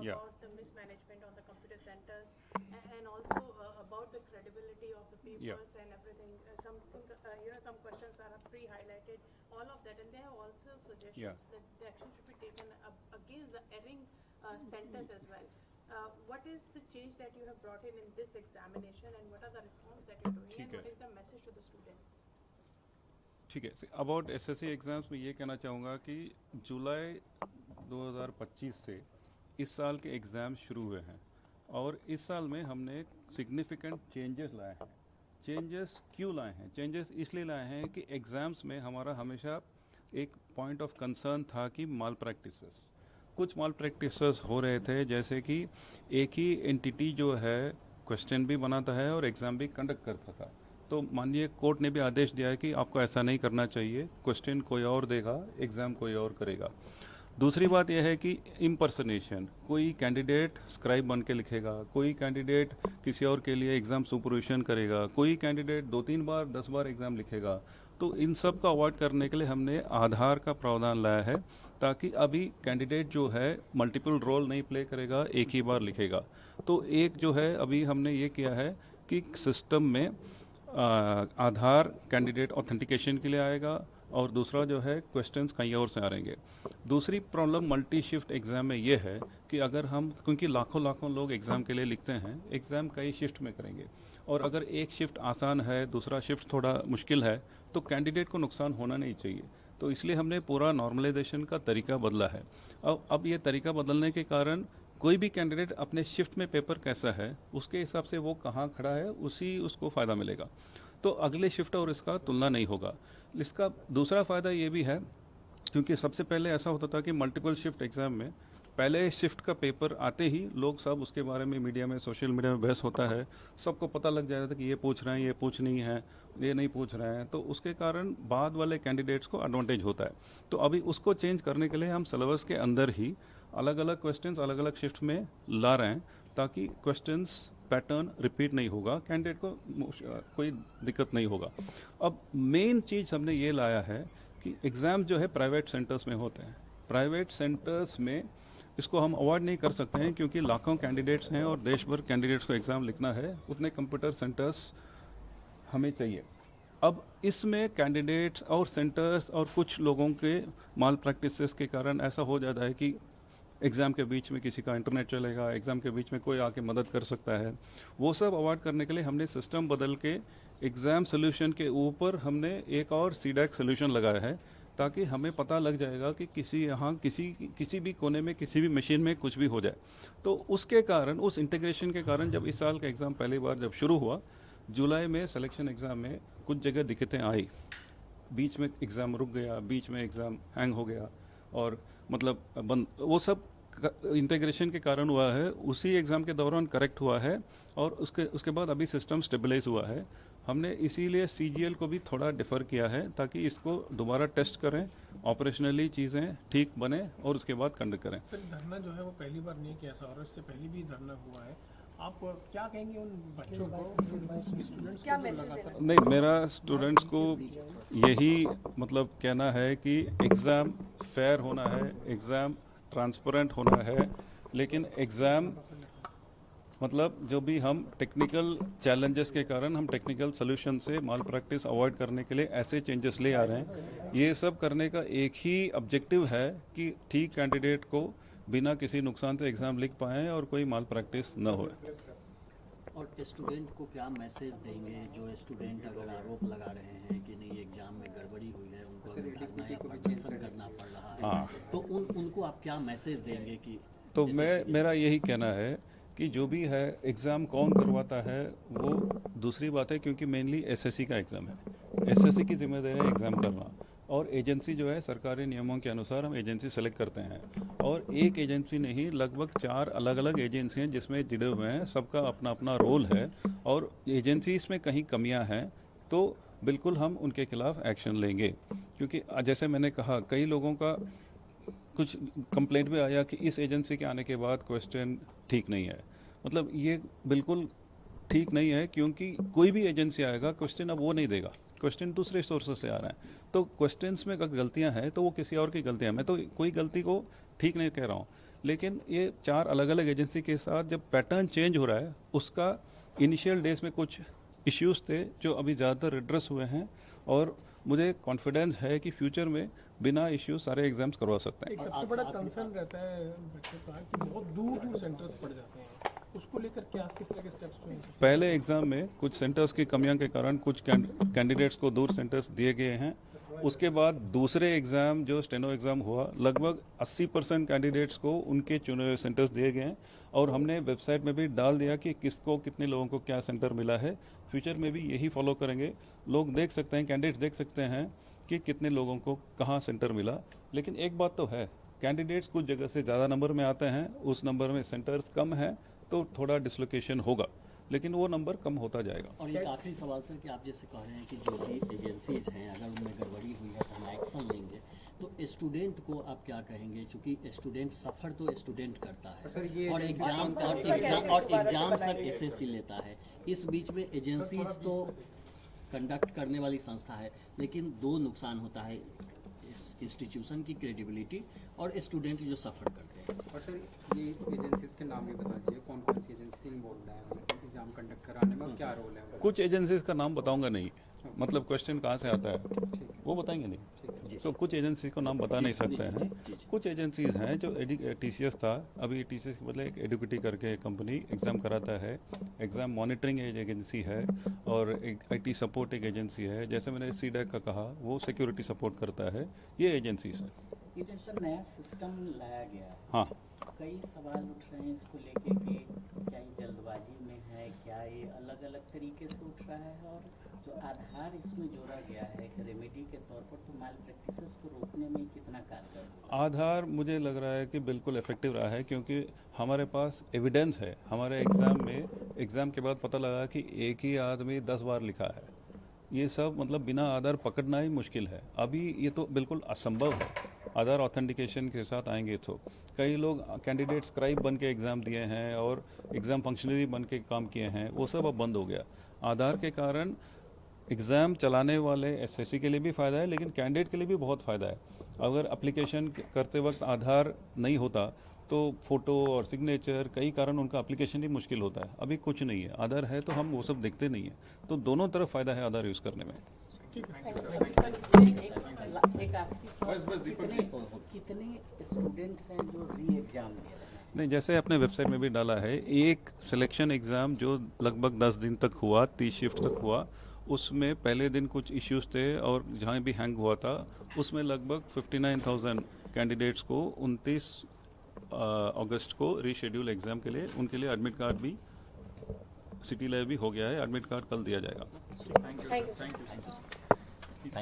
Yeah. about the mismanagement on the computer centers and also about the credibility of the Yeah. papers and everything. Something, some questions are pre-highlighted, all of that, and they have also Yeah. suggestions that the action should be taken against the erring centers as well. What is the change that you have brought in this examination, and what are the reforms that you're doing, and ठीक है. what is the message to the students? ठीक है. About SSC exams में ये कहना चाहूँगा कि जुलाई 2025 से इस साल के एग्ज़ाम शुरू हुए हैं और इस साल में हमने सिग्निफिकेंट चेंजेस लाए हैं. चेंजेस क्यों लाए हैं? चेंजेस इसलिए लाए हैं कि एग्ज़ाम्स में हमारा हमेशा एक पॉइंट ऑफ कंसर्न था कि माल प्रैक्टिसेस, कुछ माल प्रैक्टिसेस हो रहे थे, जैसे कि एक ही एंटिटी जो है क्वेश्चन भी बनाता है और एग्ज़ाम भी कंडक्ट करता था. तो माननीय कोर्ट ने भी आदेश दिया है कि आपको ऐसा नहीं करना चाहिए, क्वेश्चन कोई और देगा, एग्ज़ाम कोई और करेगा. दूसरी बात यह है कि इम्पर्सनेशन, कोई कैंडिडेट स्क्राइब बन के लिखेगा, कोई कैंडिडेट किसी और के लिए एग्ज़ाम सुपरविजन करेगा, कोई कैंडिडेट 2-3 बार 10 बार एग्ज़ाम लिखेगा. तो इन सब का अवॉइड करने के लिए हमने आधार का प्रावधान लाया है, ताकि अभी कैंडिडेट जो है मल्टीपल रोल नहीं प्ले करेगा, एक ही बार लिखेगा. तो एक जो है अभी हमने ये किया है कि सिस्टम में आधार कैंडिडेट ऑथेंटिकेशन के लिए आएगा और दूसरा जो है क्वेश्चंस कहीं और से आ रहेंगे. दूसरी प्रॉब्लम मल्टी शिफ्ट एग्ज़ाम में ये है कि अगर हम, क्योंकि लाखों लोग एग्ज़ाम के लिए लिखते हैं, एग्ज़ाम कई शिफ्ट में करेंगे और अगर एक शिफ्ट आसान है, दूसरा शिफ्ट थोड़ा मुश्किल है, तो कैंडिडेट को नुकसान होना नहीं चाहिए. तो इसलिए हमने पूरा नॉर्मलाइजेशन का तरीका बदला है. अब ये तरीका बदलने के कारण कोई भी कैंडिडेट अपने शिफ्ट में पेपर कैसा है उसके हिसाब से वो कहाँ खड़ा है उसको फ़ायदा मिलेगा. तो अगले शिफ्ट और इसका तुलना नहीं होगा. इसका दूसरा फ़ायदा ये भी है, क्योंकि सबसे पहले ऐसा होता था कि मल्टीपल शिफ्ट एग्ज़ाम में पहले शिफ्ट का पेपर आते ही लोग सब उसके बारे में मीडिया में, सोशल मीडिया में बहस होता है, सबको पता लग जाता था कि ये पूछ रहे हैं, ये पूछ नहीं है, ये नहीं पूछ रहे हैं. तो उसके कारण बाद वाले कैंडिडेट्स को एडवांटेज होता है. तो अभी उसको चेंज करने के लिए हम सिलेबस के अंदर ही अलग अलग क्वेश्चंस अलग अलग शिफ्ट में ला रहे हैं, ताकि क्वेश्चंस पैटर्न रिपीट नहीं होगा, कैंडिडेट को कोई दिक्कत नहीं होगा. अब मेन चीज़ हमने ये लाया है कि एग्ज़ाम जो है प्राइवेट सेंटर्स में होते हैं. प्राइवेट सेंटर्स में इसको हम अवॉइड नहीं कर सकते हैं, क्योंकि लाखों कैंडिडेट्स हैं और देश भर कैंडिडेट्स को एग्ज़ाम लिखना है, उतने कंप्यूटर सेंटर्स हमें चाहिए. अब इसमें कैंडिडेट्स और सेंटर्स और कुछ लोगों के माल प्रैक्टिसेस के कारण ऐसा हो जाता है कि एग्ज़ाम के बीच में किसी का इंटरनेट चलेगा, एग्ज़ाम के बीच में कोई आके मदद कर सकता है. वो सब अवॉइड करने के लिए हमने सिस्टम बदल के एग्ज़ाम सोल्यूशन के ऊपर हमने एक और सीडैक सोल्यूशन लगाया है, ताकि हमें पता लग जाएगा कि किसी भी कोने में, किसी भी मशीन में कुछ भी हो जाए. तो उसके कारण, उस इंटीग्रेशन के कारण, जब इस साल का एग्ज़ाम पहली बार जब शुरू हुआ जुलाई में, सिलेक्शन एग्ज़ाम में कुछ जगह दिक्कतें आई, बीच में एग्ज़ाम रुक गया, बीच में एग्ज़ाम हैंग हो गया और मतलब बंद, वो सब इंटीग्रेशन के कारण हुआ है. उसी एग्ज़ाम के दौरान करेक्ट हुआ है और उसके बाद अभी सिस्टम स्टेबलाइज हुआ है. हमने इसीलिए सीजीएल को भी थोड़ा डिफ़र किया है, ताकि इसको दोबारा टेस्ट करें, ऑपरेशनली चीज़ें ठीक बने और उसके बाद कंडक्ट करें. सर, धरना जो है वो पहली बार नहीं किया और इससे पहले भी धरना हुआ है. आप क्या कहेंगे उन बच्चों को, स्टूडेंट्स क्या को जो मैसेज लगातार? नहीं, मेरा स्टूडेंट्स को यही मतलब कहना है कि एग्ज़ाम फेयर होना है, एग्ज़ाम ट्रांसपेरेंट होना है, लेकिन एग्ज़ाम मतलब जो भी हम टेक्निकल चैलेंजेस के कारण हम टेक्निकल सोल्यूशन से माल प्रैक्टिस अवॉइड करने के लिए ऐसे चेंजेस ले आ रहे हैं. ये सब करने का एक ही ऑब्जेक्टिव है कि ठीक कैंडिडेट को बिना किसी नुकसान से एग्ज़ाम लिख पाएँ और कोई माल प्रैक्टिस न हो. और स्टूडेंट को क्या मैसेज देंगे जो स्टूडेंट अगर आरोप लगा रहे हैं कि नहीं एग्जाम में गड़बड़ी हुई है, उनको अगर धरना या प्रदर्शन करना पड़ रहा है, हाँ. तो उनको आप क्या मैसेज देंगे कि तो मेरा यही कहना है कि जो भी है एग्ज़ाम कौन करवाता है वो दूसरी बात है, क्योंकि मेनली एसएससी का एग्ज़ाम है. एसएससी की जिम्मेदारी है एग्ज़ाम करना, और एजेंसी जो है सरकारी नियमों के अनुसार हम एजेंसी सेलेक्ट करते हैं. और एक एजेंसी नहीं, लगभग 4 अलग अलग एजेंसी हैं जिसमें जुड़े हुए हैं, सबका अपना अपना रोल है. और एजेंसीज में कहीं कमियां हैं तो बिल्कुल हम उनके खिलाफ एक्शन लेंगे, क्योंकि जैसे मैंने कहा कई लोगों का कुछ कंप्लेंट भी आया कि इस एजेंसी के आने के बाद क्वेश्चन ठीक नहीं है. मतलब ये बिल्कुल ठीक नहीं है, क्योंकि कोई भी एजेंसी आएगा क्वेश्चन अब वो नहीं देगा, क्वेश्चन दूसरे सोर्सेस से आ रहे हैं. तो क्वेश्चंस में अगर गलतियां हैं तो वो किसी और की गलतियां, मैं तो कोई गलती को ठीक नहीं कह रहा हूँ, लेकिन ये 4 अलग अलग एजेंसी के साथ जब पैटर्न चेंज हो रहा है, उसका इनिशियल डेज में कुछ इश्यूज थे जो अभी ज़्यादातर एड्रेस हुए हैं, और मुझे कॉन्फिडेंस है कि फ्यूचर में बिना इश्यूज सारे एग्जाम्स करवा सकते हैं। एक सबसे बड़ा कंसर्न रहता है बच्चों का कि बहुत दूर दूर सेंटर्स पड़ जाते हैं, उसको लेकर क्या किस तरह के स्टेप्स जो हैं? पहले एग्जाम में कुछ सेंटर्स की कमियों के कारण कुछ कैंडिडेट्स को दूर सेंटर्स दिए गए हैं। उसके बाद दूसरे एग्जाम जो स्टेनो एग्जाम हुआ, लगभग 80% कैंडिडेट्स को उनके चुने हुए सेंटर्स दिए गए हैं, और हमने वेबसाइट में भी डाल दिया कि किसको कितने लोगों को क्या सेंटर मिला है। फ्यूचर में भी यही फॉलो करेंगे। लोग देख सकते हैं, कैंडिडेट्स देख सकते हैं कि कितने लोगों को कहाँ सेंटर मिला। लेकिन एक बात तो है, कैंडिडेट्स कुछ जगह से ज़्यादा नंबर में आते हैं, उस नंबर में सेंटर्स कम है तो थोड़ा डिसलोकेशन होगा, लेकिन वो नंबर कम होता जाएगा। और एक आखिरी सवाल सर कि आप जैसे कह रहे हैं कि जो भी एजेंसीज हैं अगर उनमें गड़बड़ी हुई है तो हम एक्शन लेंगे, तो स्टूडेंट को आप क्या कहेंगे? क्योंकि स्टूडेंट सफ़र तो स्टूडेंट करता है और एग्जाम सर एसएससी लेता है। इस बीच में एजेंसीज तो कंडक्ट करने वाली संस्था है, लेकिन 2 नुकसान होता है, इंस्टीट्यूशन की क्रेडिबिलिटी और स्टूडेंट जो सफ़र करते हैं। और सर ये एजेंसीज के नाम भी बता दीजिए, कौन कौन सी एजेंसी इन्वॉल्व है एग्जाम कंडक्ट कराने में, क्या रोल है उनका? कुछ एजेंसीज का नाम बताऊंगा नहीं, मतलब क्वेश्चन कहाँ से आता है वो बताएंगे नहीं, तो कुछ एजेंसी को नाम बता नहीं सकते हैं। कुछ एजेंसीज हैं जो टीसीएस था, अभी टीसीएस के बदले एक एडुकेटी करके कंपनी एग्ज़ाम कराता है, एग्ज़ाम मॉनिटरिंग एजेंसी है, और एक आईटी सपोर्ट एक एजेंसी है, जैसे मैंने सीडैक का कहा वो सिक्योरिटी सपोर्ट करता है। ये एजेंसीज हैं। ये जो सर नया सिस्टम लाया गया है, हाँ, कई सवाल उठ रहे हैं इसको लेके कि क्या ये जल्दबाजी में है, क्या ये अलग अलग तरीके से उठ रहा है, और जो आधार इसमें जोड़ा गया है एक रेमेडी के तौर पर, तो माल प्रैक्टिसेस को रोकने में कितना कारगर होगा? आधार मुझे लग रहा है कि बिल्कुल इफेक्टिव रहा है, क्योंकि हमारे पास एविडेंस है। हमारे एग्ज़ाम में एग्ज़ाम के बाद पता लगा कि एक ही आदमी 10 बार लिखा है। ये सब मतलब बिना आधार पकड़ना ही मुश्किल है। अभी ये तो बिल्कुल असंभव है, आधार ऑथेंटिकेशन के साथ आएंगे तो। कई लोग कैंडिडेट स्क्राइब बन के एग्ज़ाम दिए हैं और एग्ज़ाम फंक्शनरी बन के काम किए हैं, वो सब अब बंद हो गया। आधार के कारण एग्ज़ाम चलाने वाले एसएससी के लिए भी फ़ायदा है, लेकिन कैंडिडेट के लिए भी बहुत फ़ायदा है। अगर एप्लीकेशन करते वक्त आधार नहीं होता तो फ़ोटो और सिग्नेचर, कई कारण उनका एप्लीकेशन ही मुश्किल होता है। अभी कुछ नहीं है, आधार है तो हम वो सब देखते नहीं है, तो दोनों तरफ फ़ायदा है आधार यूज़ करने में। एक आखिरी सवाल, कितने स्टूडेंट्स हैं जो री एग्जाम दे रहे हैं? नहीं, जैसे अपने वेबसाइट में भी डाला है, एक सिलेक्शन एग्ज़ाम जो लगभग 10 दिन तक हुआ, 30 शिफ्ट तक हुआ, उसमें पहले दिन कुछ इश्यूज थे और जहाँ भी हैंग हुआ था उसमें लगभग 59,000 कैंडिडेट्स को 29 अगस्त को रीशेड्यूल एग्ज़ाम के लिए, उनके लिए एडमिट कार्ड भी सिटी लाइव भी हो गया है। एडमिट कार्ड कल दिया जाएगा। Thank you.